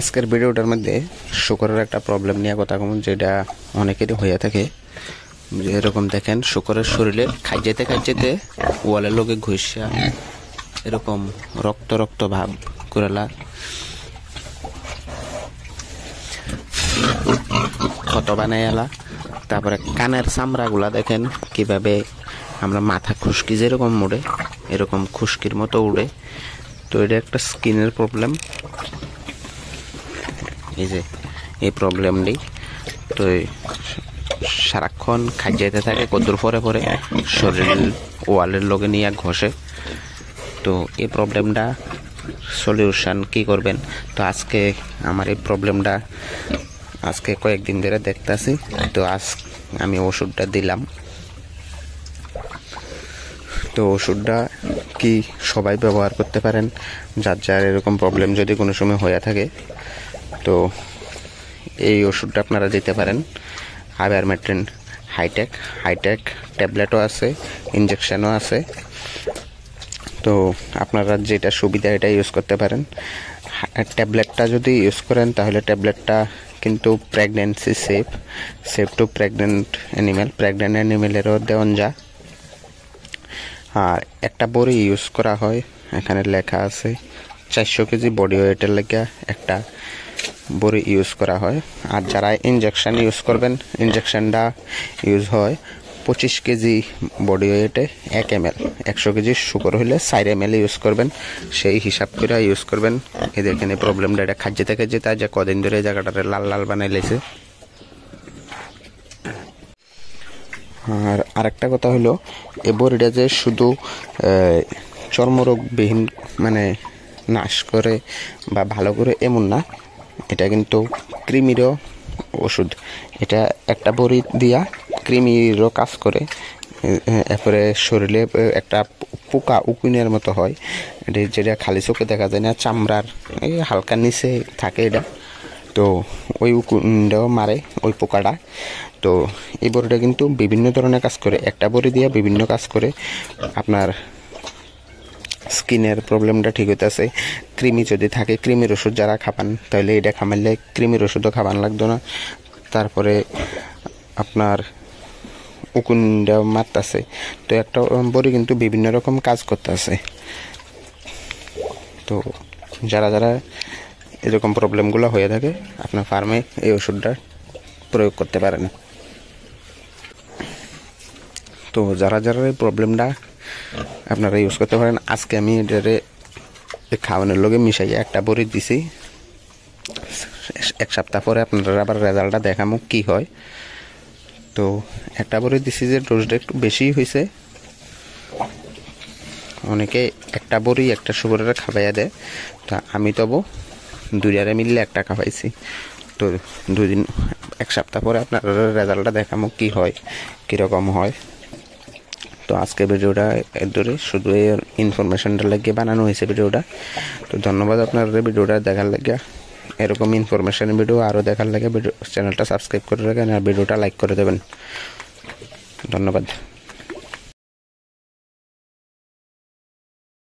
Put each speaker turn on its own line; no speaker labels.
আজকের ভিডিওটার মধ্যে শুকরের একটা প্রবলেম নিয়ে কথা কম, যেটা অনেকেরই হয়ে থাকে। যে এরকম দেখেন, শুকরের শরীরে খাইতে খাইতে ওয়ালের লগে ঘষা এরকম রক্ত রক্ত ভাব করেলা, ক্ষত বানাই এলা। তারপরে কানের চামড়াগুলা দেখেন কিভাবে আমরা মাথা খুশকি যেরকম উড়ে এরকম খুশকির মতো উড়ে। তো এটা একটা স্কিনের প্রবলেম। এই যে এই প্রবলেমটি তো সারাক্ষণ খাই যেতে থাকে, কদ্দুর পরে পরে শরীর ওয়ালের লগে নিয়ে ঘষে। তো এই প্রবলেমটা সলিউশন কি করবেন? তো আজকে আমার এই প্রবলেমটা আজকে কয়েকদিন ধরে দেখতেছি। তো আজ আমি ওষুধটা দিলাম। তো ওষুধটা কি সবাই ব্যবহার করতে পারেন, যার যার এরকম প্রবলেম যদি কোনো সময় হয়ে থাকে। তো এই ওষুধটা আপনারা দিতে পারেন। আইভারমেকটিন হাইটেক ট্যাবলেটও আছে, ইনজেকশনও আছে। তো আপনারা যেটা সুবিধা এটা ইউজ করতে পারেন। ট্যাবলেটটা যদি ইউজ করেন তাহলে ট্যাবলেটটা কিন্তু প্রেগনেন্সি সেফ টু প্রেগনেন্ট অ্যানিমেলেরও দেওয়া যায়। আর একটা বড়ি ইউজ করা হয়, এখানে লেখা আছে 400 কেজি বডি ওয়েটের লেগে একটা বড়ি ইউজ করা হয়। আর যারা ইনজেকশন ইউজ করবেন, ইনজেকশনটা ইউজ হয় 25 কেজি বডি ওয়েটে 1 ml। 100 কেজি শুকর হলে 4 ml ইউজ করবেন, সেই হিসাব করে ইউজ করবেন। এই দেখেন এই প্রবলেমটা এটা খাইতে যে কদিন ধরে এই জায়গাটাতে লাল লাল বানাই লেছে। আর আরেকটা কথা হলো, এই বড়িটা যে শুধু চর্মরোগবিহীন মানে নাশ করে বা ভালো করে এমন না, এটা কিন্তু কৃমিরও ওষুধ। এটা একটা বড়ি দিয়া কৃমিরও কাজ করে। এরপরে শরীরে একটা পোকা উকুনের মতো হয়, এটা যেটা খালি চোখে দেখা যায় না, চামড়ার এই হালকা নিচে থাকে এটা। তো ওই উকুনটাও মারে ওই পোকাটা। তো এই বড়িটা কিন্তু বিভিন্ন ধরনের কাজ করে, একটা বড়ি দিয়ে বিভিন্ন কাজ করে। আপনার স্কিনের প্রবলেমটা ঠিক হইতেছে। কৃমি যদি থাকে, কৃমির ওষুধ যারা খাবান তাহলে এটা খামাইলে কৃমির ওষুধও খাবান লাগতো না। তারপরে আপনার উকুনটা মারতেছে। তো একটা বড়ি কিন্তু বিভিন্ন রকম কাজ করতেছে। তো যারা এরকম প্রবলেমগুলো হয়ে থাকে, আপনার ফার্মে এই ওষুধটা প্রয়োগ করতে পারেন। তো যারা এই প্রবলেমটা আপনারা ইউজ করতে পারেন। আজকে আমি এটারে খাওয়ানোর লগে মিশাইয়া একটা বড়ি দিছি। 1 সপ্তাহ পরে আপনারা আবার রেজাল্টটা দেখামো কি হয়। তো একটা বড়ি দিছি যে ডোজটা একটু বেশি হয়েছে। অনেকে একটা বড়ি একটা শুকরের খাওয়াইয়া দেয়, তা আমি তবু 2 মিললে একটা খাওয়াইছি। তো 1 সপ্তাহ পরে আপনারা রেজাল্টটা দেখামো কি হয়, কীরকম হয়। তো আজকে ভিডিওটা ধরে শুধু এই ইনফরমেশনটা লাগিয়ে বানানো হয়েছে ভিডিওটা। তো ধন্যবাদ আপনার ভিডিওটা দেখার লাগে। এরকম ইনফরমেশন ভিডিও আরও দেখার লাগে চ্যানেলটা সাবস্ক্রাইব করে রাখেন আর ভিডিওটা লাইক করে দেবেন। ধন্যবাদ।